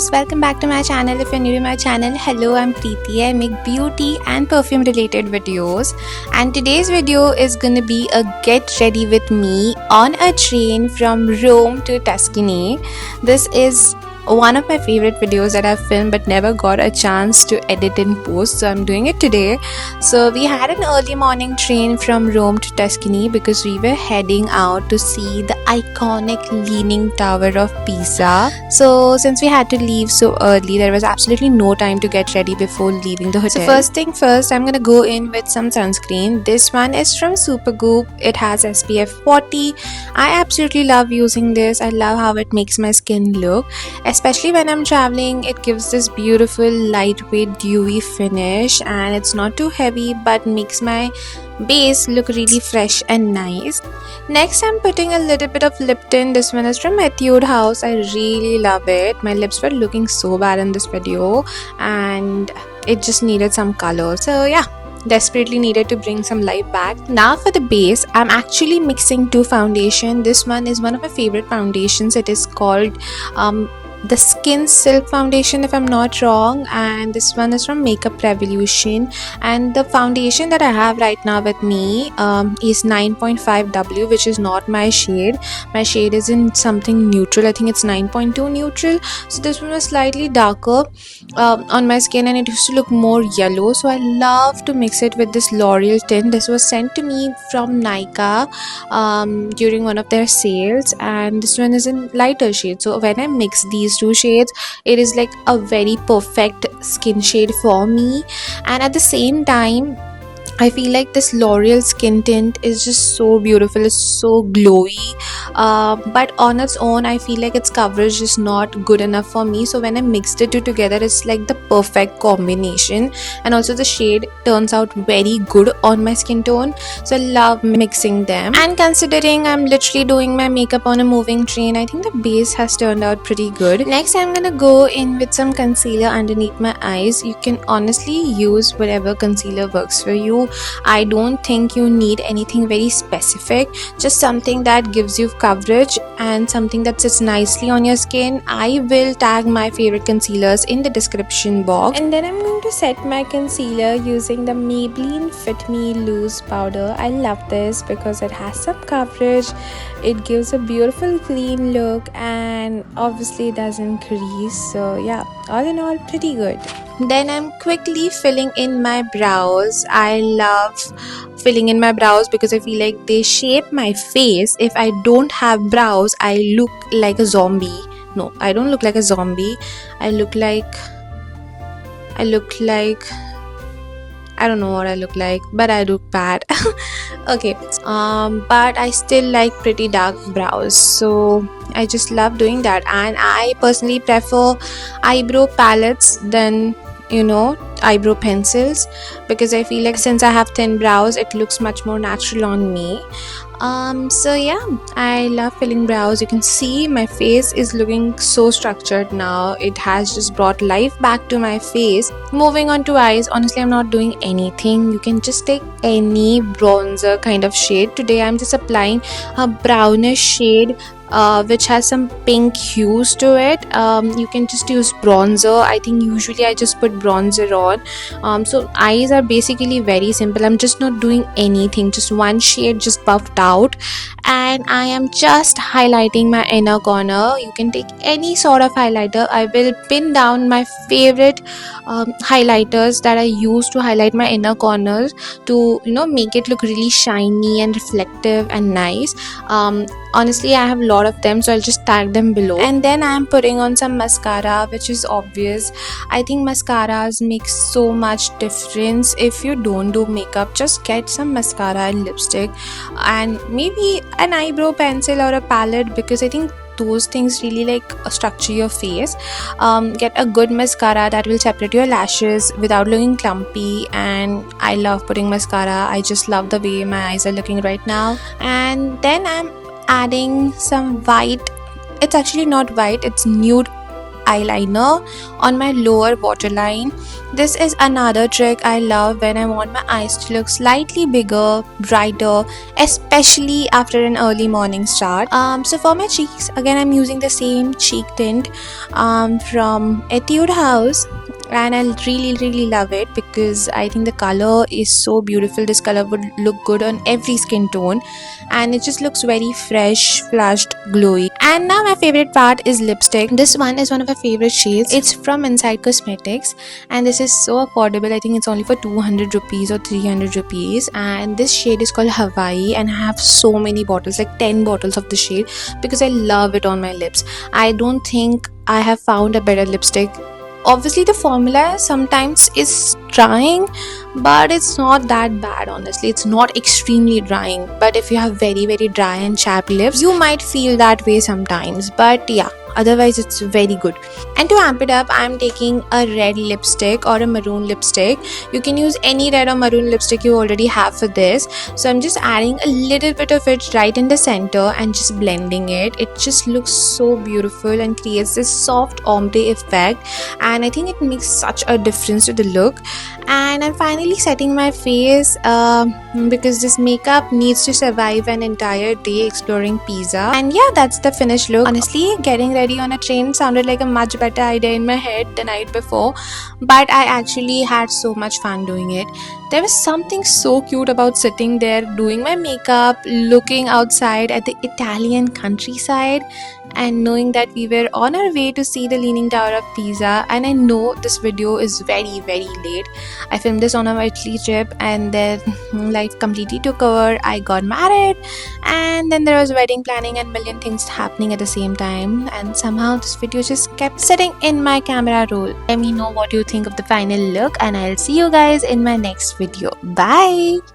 viewers, welcome back to my channel. If you're new to my channel, hello, I'm Preeti. I make beauty and perfume related videos, and today's video is gonna be a get ready with me on a train from Rome to Tuscany. This is one of my favorite videos that I've filmed but never got a chance to edit and post, so I'm doing it today. So we had an early morning train from Rome to Tuscany because we were heading out to see the iconic Leaning Tower of Pisa. So since we had to leave so early, there was absolutely no time to get ready before leaving the hotel. So first thing first, I'm gonna go in with some sunscreen. This one is from Supergoop. It has SPF 40. I absolutely love using this. I love how it makes my skin look. Especially when I'm traveling, it gives this beautiful lightweight dewy finish, and it's not too heavy but makes my base look really fresh and nice. Next, I'm putting a little bit of lip tint. This one is from Etude House. I really love it. My lips were looking so bad in this video and it just needed some color. So yeah, desperately needed to bring some life back. Now for the base, I'm actually mixing two foundation. This one is one of my favorite foundations. It is called the Skin Silk foundation, if I'm not wrong, and this one is from Makeup Revolution. And the foundation that I have right now with me is 9.5W, which is not my shade. My shade is in something neutral. I think it's 9.2 neutral. So this one was slightly darker on my skin and it used to look more yellow, so I love to mix it with this L'Oreal tint. This was sent to me from Nykaa during one of their sales, and this one is in lighter shade. So when I mix these two shades, it is like a very perfect skin shade for me. And at the same time, I feel like this L'Oreal skin tint is just so beautiful. It's so glowy, but on its own I feel like its coverage is not good enough for me. So when I mixed the two together, it's like the perfect combination, and also the shade turns out very good on my skin tone. So I love mixing them. And considering I'm literally doing my makeup on a moving train, I think the base has turned out pretty good. Next, I'm gonna go in with some concealer underneath my eyes. You can honestly use whatever concealer works for you. I don't think you need anything very specific, just something that gives you coverage and something that sits nicely on your skin. I will tag my favorite concealers in the description box. And then I'm going to set my concealer using the Maybelline Fit Me Loose powder. I love this because it has some coverage, it gives a beautiful clean look, and obviously it doesn't crease. So yeah, all in all, pretty good. Then I'm quickly filling in my brows. I love filling in my brows because I feel like they shape my face. If I don't have brows, I look like a zombie. No, I don't look like a zombie. I look like I don't know what I look like, but I look bad. Okay, but I still like pretty dark brows, so I just love doing that. And I personally prefer eyebrow palettes than eyebrow pencils, because I feel like since I have thin brows, it looks much more natural on me. So yeah, I love filling brows. You can see my face is looking so structured now. It has just brought life back to my face. Moving on to eyes, honestly I'm not doing anything. You can just take any bronzer kind of shade. Today I'm just applying a brownish shade which has some pink hues to it. You can just use bronzer. I think usually I just put bronzer on. So eyes are basically very simple. I'm just not doing anything, just one shade just buffed out, and I am just highlighting my inner corner. You can take any sort of highlighter. I will pin down my favorite highlighters that I use to highlight my inner corners to make it look really shiny and reflective and nice. Honestly, I have a lot of them, so I'll just tag them below. And then I'm putting on some mascara, which is obvious. I think mascaras make so much difference. If you don't do makeup, just get some mascara and lipstick and maybe an eyebrow pencil or a palette, because I think those things really structure your face. Get a good mascara that will separate your lashes without looking clumpy, and I love putting mascara. I just love the way my eyes are looking right now. And then I'm adding some white. It's actually not white, it's nude eyeliner on my lower waterline. This is another trick I love when I want my eyes to look slightly bigger, brighter, especially after an early morning start. So for my cheeks, again I'm using the same cheek tint from Etude House, and I really love it because I think the color is so beautiful. This color would look good on every skin tone, and it just looks very fresh, flushed, glowy. And now my favorite part is lipstick. This one is one of my favorite shades. It's from Inside Cosmetics, and this is so affordable. I think it's only for 200 rupees or 300 rupees, and this shade is called Hawaii, and I have so many bottles, like 10 bottles of the shade, because I love it on my lips. I don't think I have found a better lipstick. Obviously the formula sometimes is drying, but it's not that bad. Honestly, it's not extremely drying, but if you have very dry and chapped lips, you might feel that way sometimes, but yeah, otherwise it's very good. And to amp it up, I'm taking a red lipstick or a maroon lipstick. You can use any red or maroon lipstick you already have for this. So I'm just adding a little bit of it right in the center and just blending it. It just looks so beautiful and creates this soft ombre effect, and I think it makes such a difference to the look. And I'm finally setting my face because this makeup needs to survive an entire day exploring Pisa. And yeah, that's the finished look. Honestly, getting ready on a train sounded like a much better idea in my head the night before, but I actually had so much fun doing it. There was something so cute about sitting there doing my makeup, looking outside at the Italian countryside, and knowing that we were on our way to see the Leaning Tower of Pisa. And I know this video is very late. I filmed this on a Italy trip, and then life completely took over. I got married, and then there was wedding planning and million things happening at the same time, and somehow this video just kept sitting in my camera roll. Let me know what you think of the final look, and I'll see you guys in my next video. Bye.